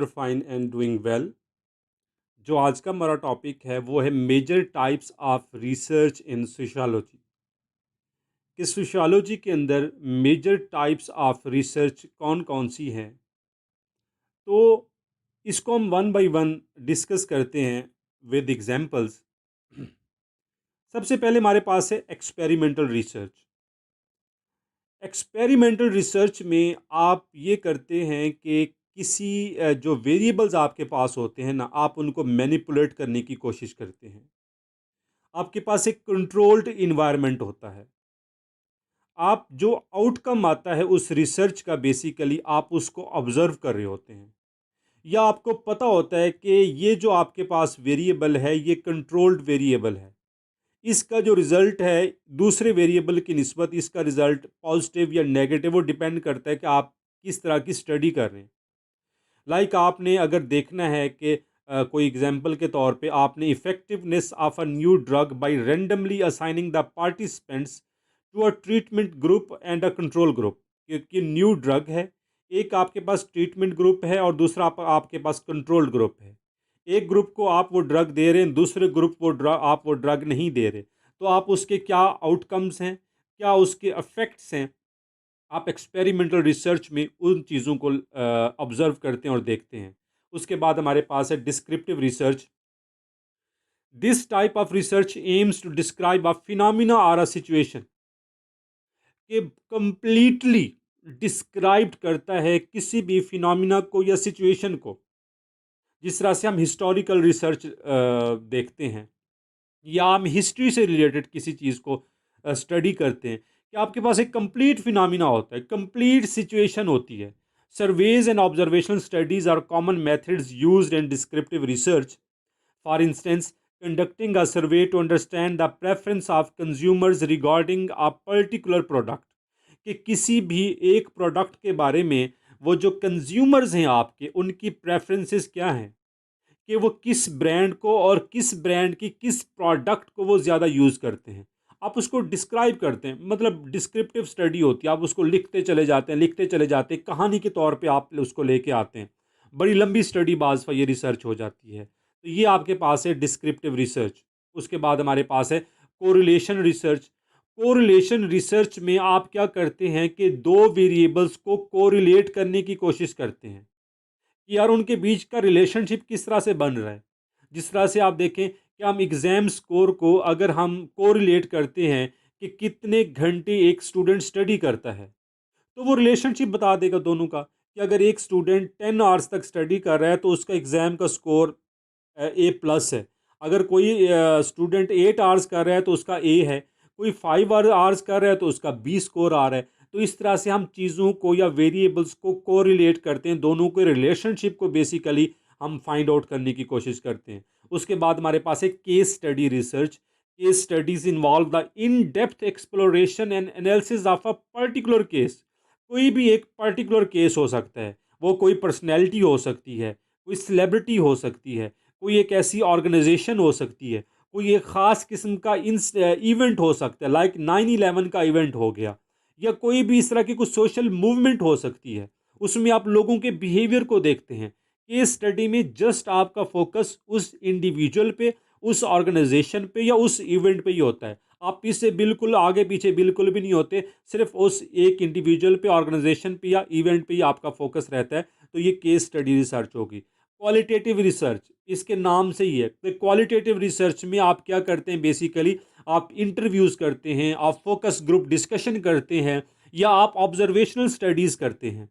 Fine and doing well. जो आज का हमारा टॉपिक है वो है major types of research in sociology. कि सोशियोलॉजी के अंदर मेजर टाइप्स ऑफ रिसर्च कौन कौन सी हैं, तो इसको हम वन बाय वन डिस्कस करते हैं विद एग्जांपल्स। सबसे पहले हमारे पास है एक्सपेरिमेंटल रिसर्च। एक्सपेरिमेंटल रिसर्च में आप ये करते हैं कि किसी जो वेरिएबल्स आपके पास होते हैं ना, आप उनको मैनिपुलेट करने की कोशिश करते हैं। आपके पास एक कंट्रोल्ड इन्वायरमेंट होता है। आप जो आउटकम आता है उस रिसर्च का, बेसिकली आप उसको ऑब्जर्व कर रहे होते हैं, या आपको पता होता है कि ये जो आपके पास वेरिएबल है ये कंट्रोल्ड वेरिएबल है। इसका जो रिज़ल्ट है दूसरे वेरिएबल की निस्बत, इसका रिज़ल्ट पॉजिटिव या नेगेटिव, वो डिपेंड करता है कि आप किस तरह की स्टडी कर रहे हैं। आपने अगर देखना है कि कोई एग्जांपल के तौर पे आपने effectiveness of a new drug by randomly assigning the participants to a treatment group and a control group. क्योंकि न्यू ड्रग है, एक आपके पास ट्रीटमेंट ग्रुप है और दूसरा आपके पास कंट्रोल्ड ग्रुप है। एक ग्रुप को आप वो ड्रग दे रहे हैं, दूसरे ग्रुप आप वो ड्रग नहीं दे रहे, तो आप उसके क्या आउटकम्स हैं, क्या उसके इफेक्ट्स हैं, आप एक्सपेरिमेंटल रिसर्च में उन चीज़ों को ऑब्जर्व करते हैं और देखते हैं। उसके बाद हमारे पास है descriptive research. This type of research aims to describe a phenomena और अ सिचुएशन, कि कंप्लीटली डिस्क्राइब करता है किसी भी फिनोमिना को या सिचुएशन को। जिस तरह से हम हिस्टोरिकल रिसर्च देखते हैं, या हम हिस्ट्री से रिलेटेड किसी चीज़ को स्टडी करते हैं, कि आपके पास एक कंप्लीट फिनोमिना होता है, कंप्लीट सिचुएशन होती है। Surveys and observational studies are common methods used in descriptive research. For instance, conducting a survey to understand the preference of consumers regarding a particular product, कि किसी भी एक प्रोडक्ट के बारे में वो जो कंज्यूमर्स हैं आपके, उनकी प्रेफरेंसेस क्या हैं, कि वो किस ब्रांड को और किस ब्रांड की किस प्रोडक्ट को वो ज़्यादा यूज़ करते हैं। आप उसको डिस्क्राइब करते हैं, मतलब डिस्क्रिप्टिव स्टडी होती है। आप उसको लिखते चले जाते हैं, लिखते चले जाते हैं, कहानी के तौर पे आप उसको लेके आते हैं। बड़ी लंबी स्टडी बाज ये रिसर्च हो जाती है। तो ये आपके पास है डिस्क्रिप्टिव रिसर्च। उसके बाद हमारे पास है कोरिलेशन रिसर्च। कोरिलेशन रिसर्च में आप क्या करते हैं कि दो वेरिएबल्स को कोरिलेट करने की कोशिश करते हैं, कि यार उनके बीच का रिलेशनशिप किस तरह से बन रहा है। जिस तरह से आप देखें कि हम एग्ज़ाम स्कोर को अगर हम कोरिलेट करते हैं कि कितने घंटे एक स्टूडेंट स्टडी करता है, तो वो रिलेशनशिप बता देगा दोनों का, कि अगर एक स्टूडेंट 10 आवर्स तक स्टडी कर रहा है तो उसका एग्ज़ाम का स्कोर A+ है। अगर कोई स्टूडेंट 8 आवर्स कर रहा है तो उसका A है, कोई 5 आवर्स कर रहा है तो उसका B स्कोर आ रहा है। तो इस तरह से हम चीज़ों को या वेरिएबल्स को कोरिलेट करते हैं, दोनों के रिलेशनशिप को बेसिकली हम फाइंड आउट करने की कोशिश करते हैं। उसके बाद हमारे पास है case study research. Case studies involve the in depth exploration and analysis of a particular case. कोई भी एक पर्टिकुलर केस हो सकता है, वो कोई पर्सनैलिटी हो सकती है, कोई सेलिब्रिटी हो सकती है, कोई एक ऐसी ऑर्गेनाइजेशन हो सकती है, कोई एक ख़ास किस्म का इवेंट हो सकता है, लाइक 9/11 का इवेंट हो गया, या कोई भी इस तरह की कुछ सोशल मूवमेंट हो सकती है। उसमें आप लोगों के बिहेवियर को देखते हैं। केस स्टडी में जस्ट आपका फोकस उस इंडिविजुअल पे, उस ऑर्गेनाइजेशन पे या उस इवेंट पे ही होता है। आप इससे बिल्कुल आगे पीछे बिल्कुल भी नहीं होते, सिर्फ उस एक इंडिविजुअल पे, ऑर्गेनाइजेशन पे या इवेंट पे ही आपका फोकस रहता है। तो ये केस स्टडी रिसर्च होगी। क्वालिटेटिव रिसर्च, इसके नाम से ही है। तो क्वालिटेटिव रिसर्च में आप क्या करते हैं, बेसिकली आप इंटरव्यूज़ करते हैं, आप फोकस ग्रुप डिस्कशन करते हैं, या आप ऑब्जर्वेशनल स्टडीज़ करते हैं।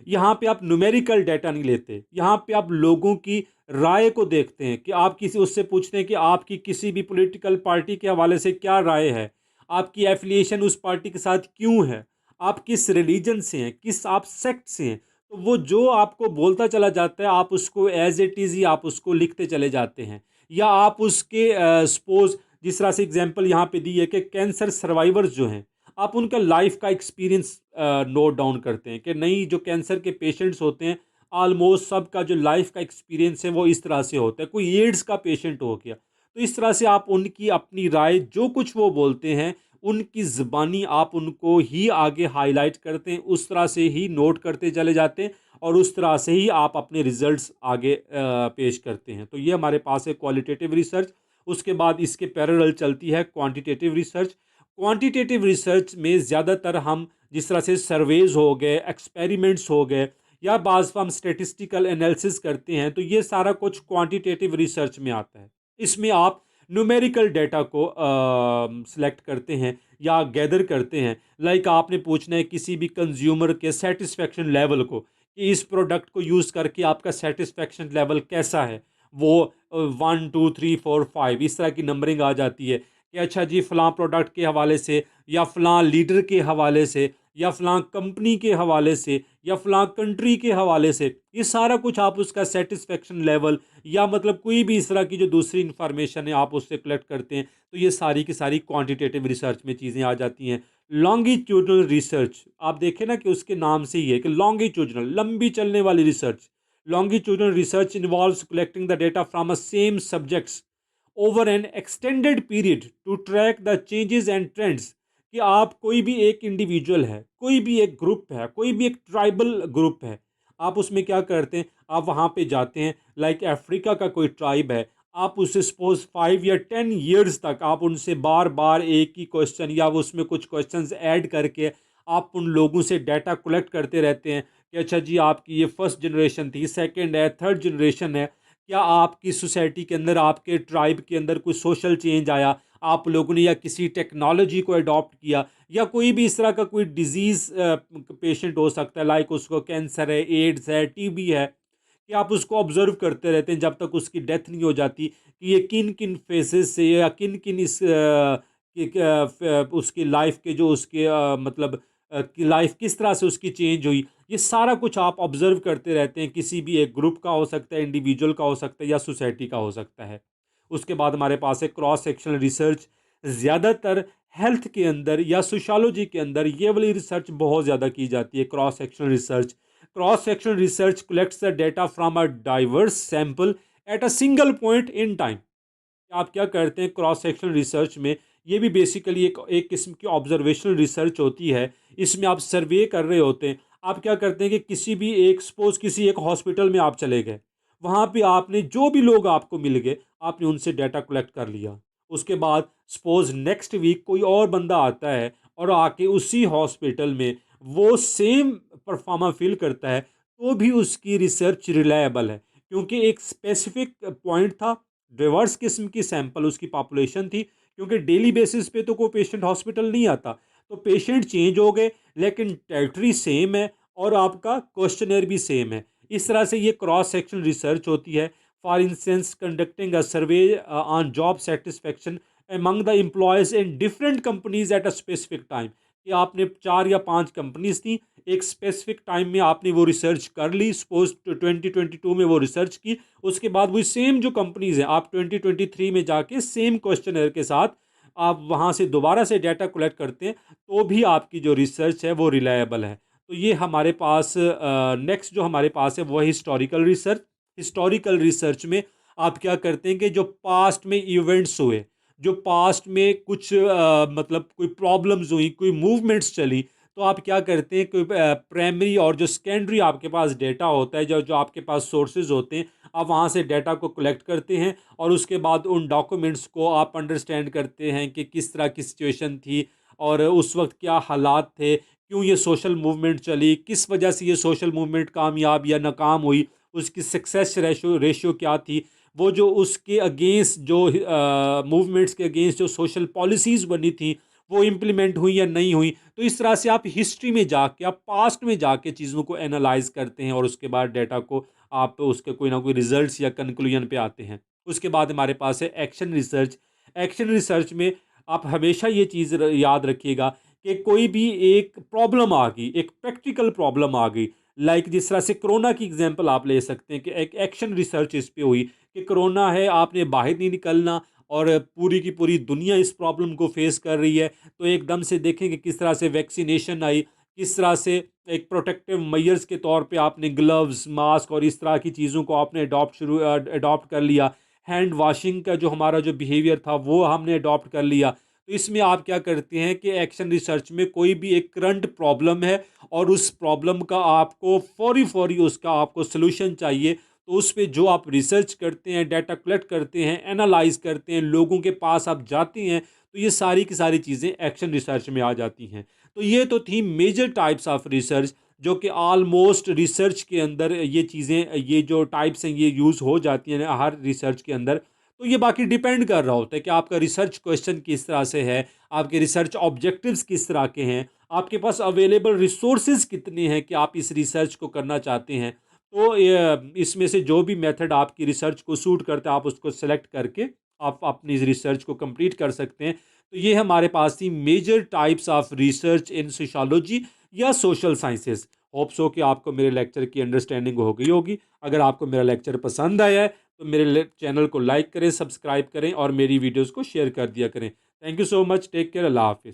यहाँ पे आप न्यूमेरिकल डाटा नहीं लेते, यहाँ पे आप लोगों की राय को देखते हैं, कि आप किसी उससे पूछते हैं कि आपकी किसी भी पॉलिटिकल पार्टी के हवाले से क्या राय है, आपकी एफिलिएशन उस पार्टी के साथ क्यों है, आप किस रिलीजन से हैं, किस आप सेक्ट से हैं। तो वो जो आपको बोलता चला जाता है, आप उसको एज इट इज़ ही आप उसको लिखते चले जाते हैं। या आप उसके सपोज, जिस तरह से एग्जांपल यहाँ पे दी है कि कैंसर सर्वाइवर्स जो हैं, आप उनका लाइफ का एक्सपीरियंस नोट डाउन करते हैं, कि नहीं, जो कैंसर के पेशेंट्स होते हैं ऑलमोस्ट सबका जो लाइफ का एक्सपीरियंस है वो इस तरह से होता है। कोई एड्स का पेशेंट हो गया, तो इस तरह से आप उनकी अपनी राय, जो कुछ वो बोलते हैं, उनकी ज़बानी आप उनको ही आगे हाईलाइट करते हैं, उस तरह से ही नोट करते चले जाते हैं और उस तरह से ही आप अपने रिजल्ट्स आगे पेश करते हैं। तो ये हमारे पास है क्वालिटेटिव रिसर्च। उसके बाद इसके पैरेलल चलती है क्वांटिटेटिव रिसर्च। क्वांटिटेटिव रिसर्च में ज़्यादातर हम जिस तरह से सर्वेज हो गए, एक्सपेरिमेंट्स हो गए, या बाज़ हम स्टेटिस्टिकल एनालिसिस करते हैं, तो ये सारा कुछ क्वांटिटेटिव रिसर्च में आता है। इसमें आप न्यूमेरिकल डेटा को सिलेक्ट करते हैं या गैदर करते हैं। लाइक आपने पूछना है किसी भी कंज्यूमर के सेटिस्फेक्शन लेवल को, कि इस प्रोडक्ट को यूज़ करके आपका सेटिस्फेक्शन लेवल कैसा है। वो 1 2 3 4 5 इस तरह की नंबरिंग आ जाती है कि अच्छा जी फ़लाँ प्रोडक्ट के हवाले से, या फ़लाँ लीडर के हवाले से, या फ़लाँ कंपनी के हवाले से, या फ़लाँ कंट्री के हवाले से, ये सारा कुछ आप उसका सेटिस्फेक्शन लेवल या मतलब कोई भी इस तरह की जो दूसरी इन्फॉर्मेशन है आप उससे कलेक्ट करते हैं। तो ये सारी की सारी क्वांटिटेटिव रिसर्च में चीज़ें आ जाती हैं। लॉन्गिट्यूडनल रिसर्च आप देखें ना कि उसके नाम से ही है कि लॉन्गिट्यूडनल, लंबी चलने वाली रिसर्च। Longitudinal research involves collecting the data from a same subjects over an extended period to track the changes and trends. कि आप कोई भी एक इंडिविजुअल है, कोई भी एक ग्रुप है, कोई भी एक ट्राइबल ग्रुप है, आप उसमें क्या करते हैं, आप वहाँ पे जाते हैं। लाइक अफ्रीका का कोई ट्राइब है, आप उससे सपोज 5 या 10 ईयर्स तक आप उनसे बार बार एक ही क्वेश्चन या उसमें कुछ क्वेश्चंस ऐड करके आप उन लोगों से डाटा कलेक्ट करते रहते हैं कि अच्छा जी आपकी ये फर्स्ट जनरेशन थी, सेकंड है, थर्ड जनरेशन है, क्या आपकी सोसाइटी के अंदर, आपके ट्राइब के अंदर कोई सोशल चेंज आया, आप लोगों ने या किसी टेक्नोलॉजी को अडॉप्ट किया, या कोई भी इस तरह का कोई डिजीज़ पेशेंट हो सकता है, लाइक उसको कैंसर है, एड्स है, टीबी है, कि आप उसको ऑब्जर्व करते रहते हैं जब तक उसकी डेथ नहीं हो जाती कि ये किन किन फेजेस से या किन किन उसकी लाइफ के जो उसके मतलब कि लाइफ किस तरह से उसकी चेंज हुई। ये सारा कुछ आप ऑब्जर्व करते रहते हैं। किसी भी एक ग्रुप का हो सकता है, इंडिविजुअल का हो सकता है, या सोसाइटी का हो सकता है। उसके बाद हमारे पास है क्रॉस सेक्शनल रिसर्च। ज़्यादातर हेल्थ के अंदर या सोशियोलॉजी के अंदर ये वाली रिसर्च बहुत ज़्यादा की जाती है, cross sectional research. Cross sectional research collects the data from a diverse sample at a single point in time. आप क्या करते हैं क्रॉस सेक्शनल रिसर्च में, ये भी बेसिकली एक किस्म की ऑब्जर्वेशनल रिसर्च होती है। इसमें आप सर्वे कर रहे होते हैं। आप क्या करते हैं कि किसी भी एक सपोज किसी एक हॉस्पिटल में आप चले गए, वहाँ पे आपने जो भी लोग आपको मिल गए आपने उनसे डाटा कलेक्ट कर लिया। उसके बाद सपोज नेक्स्ट वीक कोई और बंदा आता है और आके उसी हॉस्पिटल में वो सेम परफॉर्मा फिल करता है, तो भी उसकी रिसर्च रिलायबल है, क्योंकि एक स्पेसिफिक पॉइंट था, डिवर्स किस्म की सैंपल उसकी पॉपुलेशन थी, क्योंकि डेली बेसिस पे तो कोई पेशेंट हॉस्पिटल नहीं आता। तो पेशेंट चेंज हो गए लेकिन टेरिटरी सेम है और आपका क्वेश्चनर भी सेम है। इस तरह से ये क्रॉस सेक्शन रिसर्च होती है। For instance conducting a survey on job satisfaction among the employees in different companies at a specific time। कि आपने 4 या 5 कंपनीज थी, एक स्पेसिफिक टाइम में आपने वो रिसर्च कर ली, सपोज 2022 में वो रिसर्च की। उसके बाद वही सेम जो कंपनीज हैं आप 2023 में जाके सेम क्वेश्चनर के साथ आप वहाँ से दोबारा से डाटा कलेक्ट करते हैं, तो भी आपकी जो रिसर्च है वो रिलायबल है। तो ये हमारे पास नेक्स्ट जो हमारे पास है वो है हिस्टोरिकल रिसर्च। हिस्टोरिकल रिसर्च में आप क्या करते हैं कि जो पास्ट में इवेंट्स हुए, जो पास्ट में कुछ मतलब कोई प्रॉब्लम्स हुई, कोई मूवमेंट्स चली, तो आप क्या करते हैं कोई प्राइमरी और जो सेकेंडरी आपके पास डेटा होता है, जो जो आपके पास सोर्सेज होते हैं, आप वहाँ से डेटा को कलेक्ट करते हैं और उसके बाद उन डॉक्यूमेंट्स को आप अंडरस्टैंड करते हैं कि किस तरह की सिचुएशन थी और उस वक्त क्या हालात थे, क्यों ये सोशल मूवमेंट चली, किस वजह से ये सोशल मूवमेंट कामयाब या नाकाम हुई, उसकी सक्सेस रेशो रेशियो क्या थी, वो जो उसके अगेंस्ट जो मूवमेंट्स के अगेंस्ट जो सोशल पॉलिसीज़ बनी थी वो इम्प्लीमेंट हुई या नहीं हुई। तो इस तरह से आप हिस्ट्री में जाके, आप पास्ट में जाके चीज़ों को एनालाइज करते हैं और उसके बाद डेटा को आप उसके कोई ना कोई रिजल्ट्स या कंक्लूजन पे आते हैं। उसके बाद हमारे पास है एक्शन रिसर्च। एक्शन रिसर्च में आप हमेशा ये चीज़ याद रखिएगा कि कोई भी एक प्रॉब्लम आ गई, एक प्रैक्टिकल प्रॉब्लम आ गई, लाइक जिस तरह से कोरोना की एग्जांपल आप ले सकते हैं कि एक एक्शन रिसर्च इस पे हुई कि कोरोना है, आपने बाहर नहीं निकलना और पूरी की पूरी दुनिया इस प्रॉब्लम को फेस कर रही है। तो एकदम से देखें कि किस तरह से वैक्सीनेशन आई, किस तरह से एक प्रोटेक्टिव मेजर्स के तौर पे आपने ग्लव्स, मास्क और इस तरह की चीज़ों को आपने अडॉप्ट कर लिया। हैंड वाशिंग का जो हमारा जो बिहेवियर था वो हमने अडॉप्ट कर लिया। तो तो इसमें आप क्या करते हैं कि एक्शन रिसर्च में कोई भी एक करंट प्रॉब्लम है और उस प्रॉब्लम का आपको फौरी फौरी उसका आपको सोल्यूशन चाहिए, तो उस पे जो आप रिसर्च करते हैं, डाटा कलेक्ट करते हैं, एनालाइज करते हैं, लोगों के पास आप जाते हैं, तो ये सारी की सारी चीज़ें एक्शन रिसर्च में आ जाती हैं। तो ये तो थी मेजर टाइप्स ऑफ रिसर्च, जो कि ऑलमोस्ट रिसर्च के अंदर ये चीज़ें, ये जो टाइप्स हैं, ये यूज़ हो जाती हैं हर रिसर्च के अंदर। तो ये बाकी डिपेंड कर रहा होता है कि आपका रिसर्च क्वेश्चन किस तरह से है, आपके रिसर्च ऑब्जेक्टिव्स किस तरह के हैं, आपके पास अवेलेबल रिसोर्सेज कितने हैं कि आप इस रिसर्च को करना चाहते हैं। तो इसमें से जो भी मेथड आपकी रिसर्च को सूट करता है, आप उसको सेलेक्ट करके आप अपनी रिसर्च को कंप्लीट कर सकते हैं। तो ये हमारे पास थी major types of research in sociology या सोशल साइंसेज। होप सो कि आपको मेरे लेक्चर की अंडरस्टैंडिंग हो गई होगी। अगर आपको मेरा लेक्चर पसंद आया है तो मेरे चैनल को लाइक करें, सब्सक्राइब करें और मेरी वीडियोस को शेयर कर दिया करें। Thank you so much, take care, अल्लाह हाफिज़।